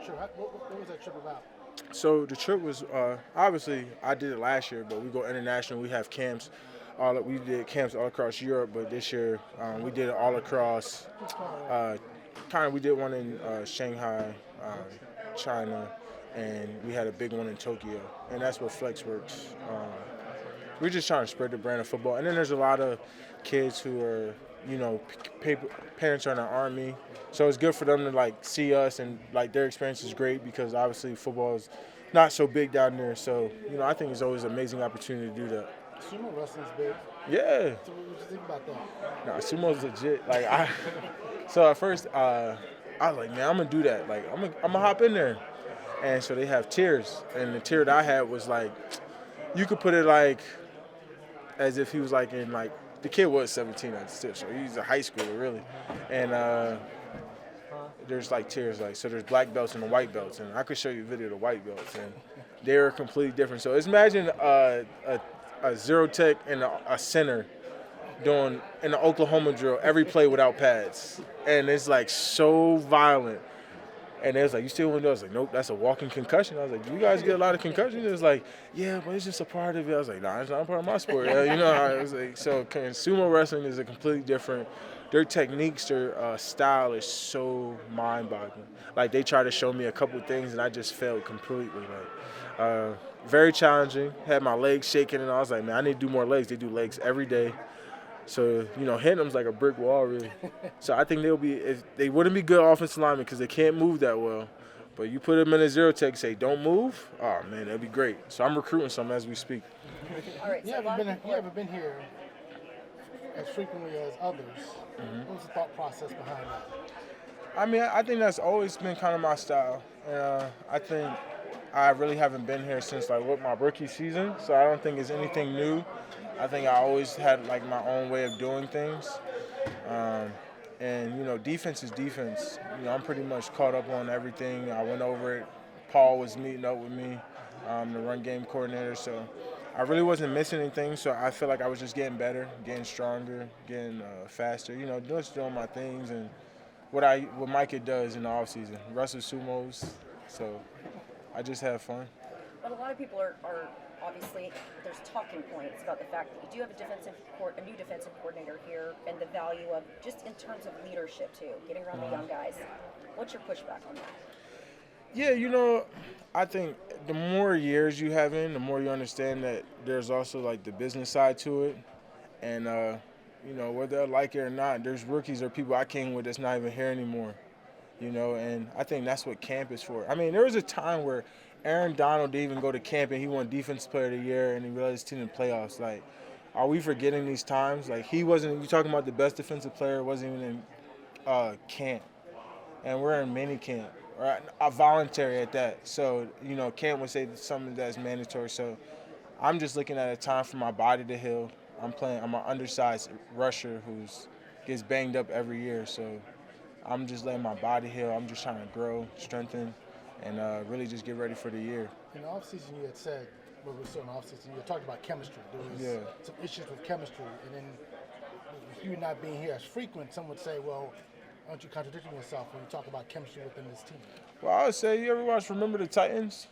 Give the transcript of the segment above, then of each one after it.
trip? What was that trip about? So the trip was obviously I did it last year, but we go international. We have camps. We did camps all across Europe, but this year we did it all across. Uh, we did one in Shanghai, China, and we had a big one in Tokyo, and that's what Flex works. We're just trying to spread the brand of football, and then there's a lot of kids who are, you know, parents are in the army, so it's good for them to like see us and like their experience is great because obviously football is not so big down there. So I think it's always an amazing opportunity to do that. Sumo wrestling's big. Yeah, So what you think about that? nah, sumo's legit. So at first I was like, man, I'm gonna do that. Like I'm gonna hop in there, and so they have tiers, and the tier that I had was like, you could put it like as if he was like in like the kid was 17 at the still, so he's a high schooler really, and there's like tiers like so there's black belts and the white belts, and I could show you a video of the white belts, and they're completely different. So it's imagine a zero tech and a center doing in the Oklahoma drill every play without pads, and it's like so violent. And they was like, you still want to do it? I was like, nope, that's a walking concussion. I was like, do you guys get a lot of concussions? It was like, yeah, but it's just a part of it. I was like, nah, it's not a part of my sport. I was like, so sumo wrestling is a completely different. Their techniques, their style is so mind-boggling. Like they tried to show me a couple things, and I just failed completely. Very challenging. Had my legs shaking, and I was like, man, I need to do more legs. They do legs every day. So, hitting them's like a brick wall, really. So I think they wouldn't be good offensive linemen because they can't move that well. But you put them in a zero tech, say, don't move, oh, man, that'd be great. So I'm recruiting some as we speak. All right, You so a lot of people you haven't been here as frequently as others. What was the thought process behind that? I mean, I think that's always been kind of my style. I think I really haven't been here since like my rookie season, so I don't think it's anything new. I think I always had like my own way of doing things, and defense is defense. I'm pretty much caught up on everything. I went over it. Paul was meeting up with me, the run game coordinator, so I really wasn't missing anything. So I feel like I was just getting better, getting stronger, getting faster. Just doing my things and what Micah does in the off season, wrestle sumos. So I just have fun. But a lot of people are obviously, there's talking points about the fact that you do have a new defensive coordinator here, and the value of just in terms of leadership too, getting around the young guys. What's your pushback on that? Yeah, I think the more years you have in, the more you understand that there's also like the business side to it, and whether I like it or not, there's rookies or people I came with that's not even here anymore. And I think that's what camp is for. I mean, there was a time where Aaron Donald didn't even go to camp and he won Defensive Player of the Year and he realized his team in the playoffs. Like, are we forgetting these times? Like, he wasn't, you're talking about the best defensive player, wasn't even in camp. And we're in mini camp, or a voluntary at that. So, camp would say something that's mandatory. So I'm just looking at a time for my body to heal. I'm an undersized rusher who gets banged up every year. So I'm just letting my body heal. I'm just trying to grow, strengthen, and really just get ready for the year. In the offseason, you had said, well, we're still in the offseason, you had talked about chemistry. There was some issues with chemistry. And then with you not being here as frequent, some would say, well, aren't you contradicting yourself when you talk about chemistry within this team? Well, I would say, you ever watch Remember the Titans?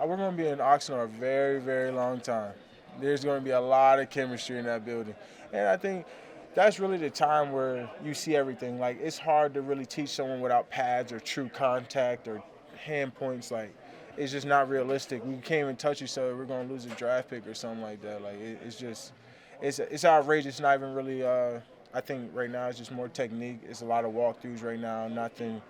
We're going to be in Oxnard a very, very long time. There's going to be a lot of chemistry in that building. And I think that's really the time where you see everything. Like, it's hard to really teach someone without pads or true contact or hand points. Like, it's just not realistic. We can't even touch each other. We're going to lose a draft pick or something like that. Like, it's outrageous. It's not even really, I think right now it's just more technique. It's a lot of walkthroughs right now, nothing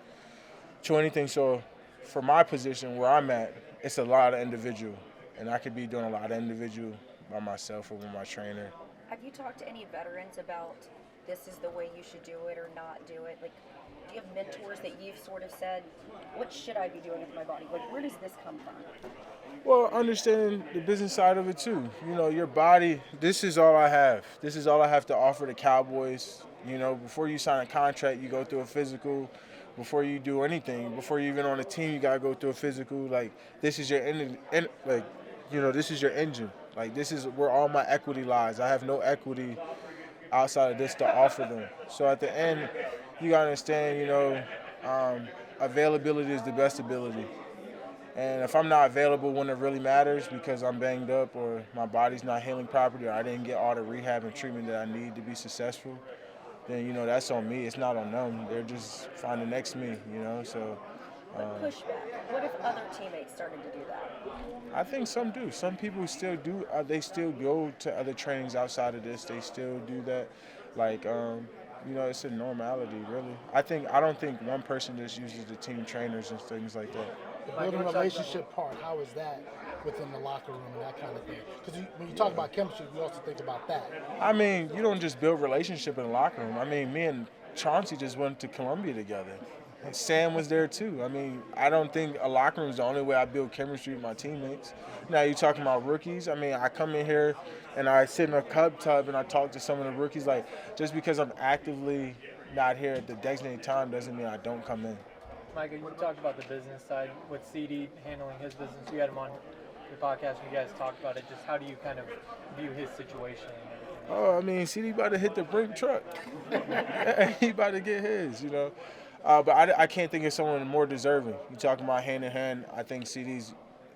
to anything. So for my position where I'm at, it's a lot of individual. And I could be doing a lot of individual by myself or with my trainer. Have you talked to any veterans about this is the way you should do it or not do it? Like, do you have mentors that you've sort of said, what should I be doing with my body? Like, where does this come from? Well, understanding the business side of it too. Your body, this is all I have. This is all I have to offer the Cowboys. Before you sign a contract, you go through a physical. Before you do anything, before you're even on a team, you got to go through a physical. Like, this is your this is your engine. Like, this is where all my equity lies. I have no equity outside of this to offer them. So at the end, you got to understand, availability is the best ability. And if I'm not available when it really matters because I'm banged up or my body's not healing properly or I didn't get all the rehab and treatment that I need to be successful, then, you know, that's on me. It's not on them. They're just finding the next me, you know. So But pushback. What if other teammates started to do that? I think some do. Some people still do. They still go to other trainings outside of this. They still do that. Like, you know, it's a normality, really. I don't think one person just uses the team trainers and things like that. The building relationship part, how is that within the locker room and that kind of thing? Because when you talk about chemistry, you also think about that. I mean, you don't just build relationship in the locker room. I mean, me and Chauncey just went to Columbia together. And Sam was there too. I mean, I don't think a locker room is the only way I build chemistry with my teammates. Now, you're talking about rookies. I mean, I come in here and I sit in a Cub tub and I talk to some of the rookies. Like, just because I'm actively not here at the designated time doesn't mean I don't come in. Micah, you talked about the business side with CD handling his business. You had him on your podcast and you guys talked about it. Just how do you kind of view his situation and everything? Oh, I mean, CD about to hit the brink truck. He about to get his, you know. But I can't think of someone more deserving. You talking about hand in hand, I think CD's,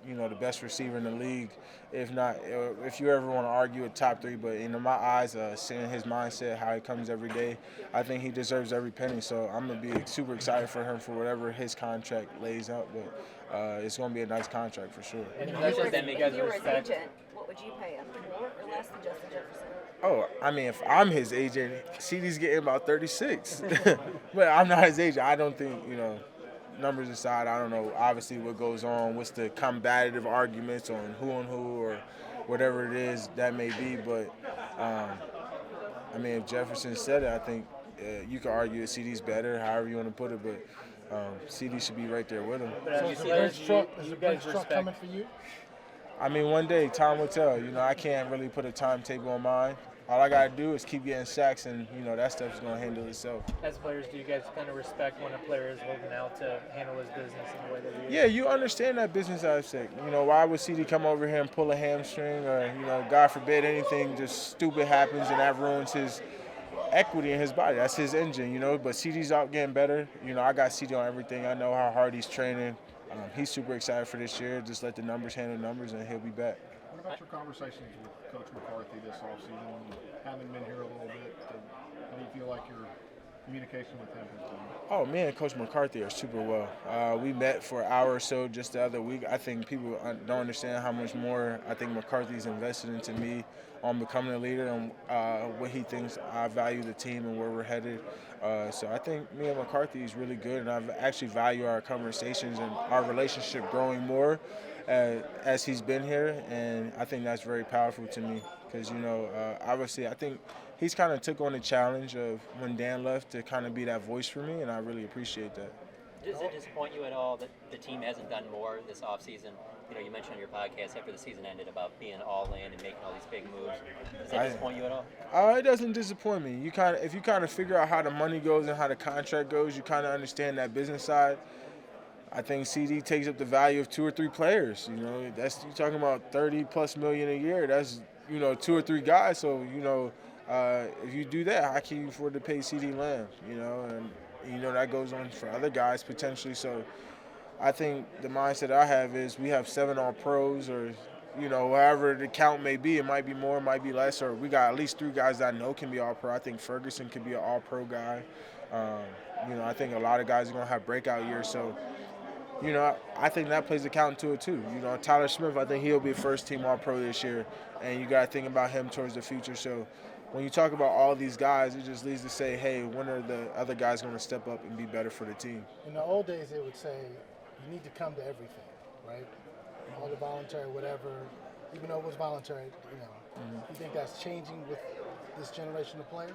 you know, the best receiver in the league. If not, if you ever want to argue a top three, but in my eyes, seeing his mindset, how he comes every day, I think he deserves every penny. So I'm going to be super excited for him for whatever his contract lays out. But it's going to be a nice contract for sure. And If that's you were what that if makes you were his respect. agent, what would you pay him? More or less than Justin Jefferson? Oh, I mean, if I'm his agent, CD's getting about 36. But I'm not his agent. I don't think, you know, numbers aside, I don't know obviously what goes on, what's the combative arguments on who or whatever it is that may be. But, I mean, if Jefferson said it, I think you could argue that CD's better, however you want to put it. But CD should be right there with him. But as So you is the see, Brinks truck, is you the guys Brinks truck respect. coming for you? I mean, one day, time will tell. You know, I can't really put a timetable on mine. All I got to do is keep getting sacks, and, you know, that stuff's going to handle itself. As players, do you guys kind of respect when a player is holding out to handle his business in the way that he is? Yeah, you understand that business aspect. You know, why would CD come over here and pull a hamstring or, you know, God forbid anything just stupid happens and that ruins his equity in his body. That's his engine, you know. But CD's out getting better. You know, I got CD on everything. I know how hard he's training. He's super excited for this year. Just let the numbers handle numbers, and he'll be back. What about your conversations with Coach McCarthy this offseason? Having been here a little bit, how do you feel like your communication with him has been? Oh, me and Coach McCarthy are super well. We met for an hour or so just the other week. I think people don't understand how much more I think McCarthy's invested into me on becoming a leader and what he thinks I value the team and where we're headed. So I think me and McCarthy is really good, and I actually value our conversations and our relationship growing more as he's been here, and I think that's very powerful to me because, you know, obviously I think he's kind of took on the challenge of when Dan left to kind of be that voice for me, and I really appreciate that. Does it disappoint you at all that the team hasn't done more this offseason? You know, you mentioned on your podcast after the season ended about being all in and making all these big moves. Does that disappoint you at all? It doesn't disappoint me. If you kind of figure out how the money goes and how the contract goes, you kind of understand that business side. I think CD takes up the value of 2 or 3 players. You know, you're talking about $30+ million a year. That's, you know, 2 or 3 guys. So, you know, if you do that, how can you afford to pay CD Lamb? You know, and you know that goes on for other guys potentially. So, I think the mindset I have is we have 7 All-Pros, or, you know, however the count may be. It might be more, it might be less, or we got at least 3 guys that I know can be All-Pro. I think Ferguson could be an All-Pro guy. You know, I think a lot of guys are going to have breakout years. So, you know, I think that plays a count to it too. You know, Tyler Smith, I think he'll be first-team All-Pro this year, and you got to think about him towards the future. So when you talk about all these guys, it just leads to say, hey, when are the other guys going to step up and be better for the team? In the old days, they would say you need to come to everything, right? All the voluntary, whatever, even though it was voluntary, you know. You think that's changing with this generation of players?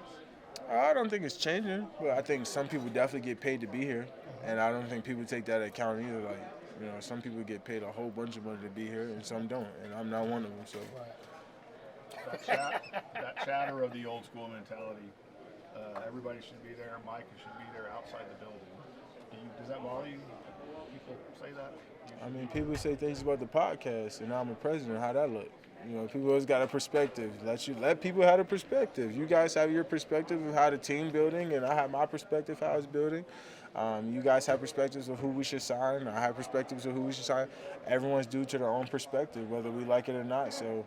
I don't think it's changing, but I think some people definitely get paid to be here, and I don't think people take that into account either. Like, you know, some people get paid a whole bunch of money to be here, and some don't, and I'm not one of them. So. Right. That chatter of the old school mentality, everybody should be there, Micah should be there outside the building. Does that bother you? People say that? I mean, people say things about the podcast, and I'm a president. How that look? You know, people always got a perspective. Let people have a perspective. You guys have your perspective of how the team building, and I have my perspective how it's building. You guys have perspectives of who we should sign. I have perspectives of who we should sign. Everyone's due to their own perspective, whether we like it or not. So,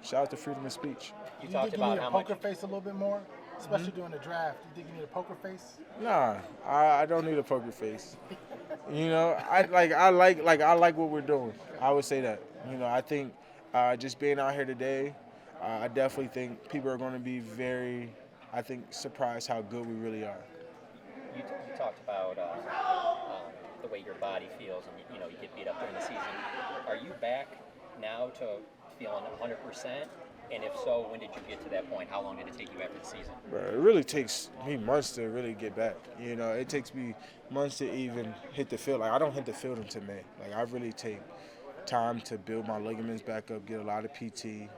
shout out to freedom of speech. You Do you talked think you about need a how poker much. face a little bit more, especially during the draft? Do you think you need a poker face? Nah, I don't need a poker face. You know, I like what we're doing. I would say that. You know, I think just being out here today, I definitely think people are going to be very, I think, surprised how good we really are. You talked about the way your body feels, and you know you get beat up during the season. Are you back now to feeling 100%? And if so, when did you get to that point? How long did it take you after the season? Bro, it really takes me months to really get back. You know, it takes me months to even hit the field. Like, I don't hit the field until May. Like, I really take time to build my ligaments back up, get a lot of PT,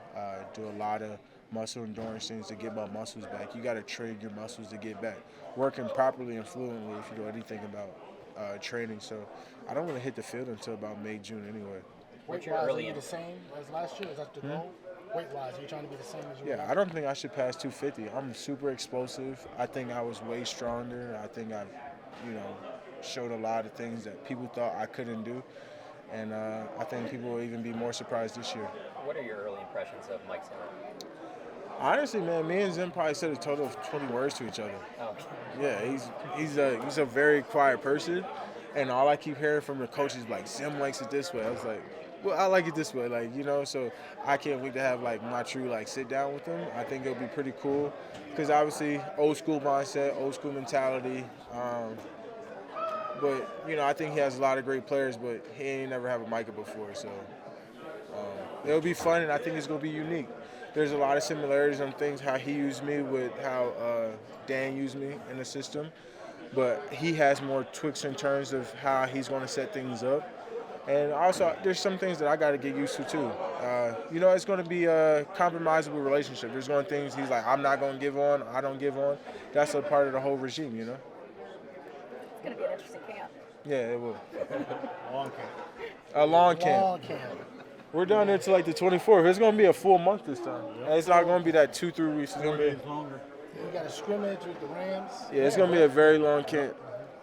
do a lot of muscle endurance things to get my muscles back. You got to train your muscles to get back. Working properly and fluently if you know anything about training. So I don't really hit the field until about May, June anyway. What's your Weight-wise, are early you the same as last year? Is that the goal? Weight-wise, are you trying to be the same as you were? Yeah, I don't think I should pass 250. I'm super explosive. I think I was way stronger. I think I've, showed a lot of things that people thought I couldn't do. And I think people will even be more surprised this year. What are your early impressions of Mike Zimmer? Honestly, man, me and Zim probably said a total of 20 words to each other. Oh, Yeah, he's a very quiet person, and all I keep hearing from the coaches is like, Zim likes it this way. I was like, well, I like it this way, so I can't wait to have my true sit down with him. I think it'll be pretty cool because obviously old school mindset, old school mentality. But I think he has a lot of great players, but he ain't never had a Micah before, so it'll be fun, and I think it's gonna be unique. There's a lot of similarities on things, how he used me with how Dan used me in the system, but he has more tweaks in terms of how he's going to set things up. And also, there's some things that I got to get used to, too. It's going to be a compromisable relationship. There's going to be things he's like, I'm not going to give on, I don't give on. That's a part of the whole regime, It's going to be an interesting camp. Yeah, it will. Long camp. A long camp. Long camp. We're down there till the 24th. It's going to be a full month this time. And it's not going to be that 2-3 weeks. It's going to be Longer. You got a scrimmage with the Rams. it's going to be a very long camp.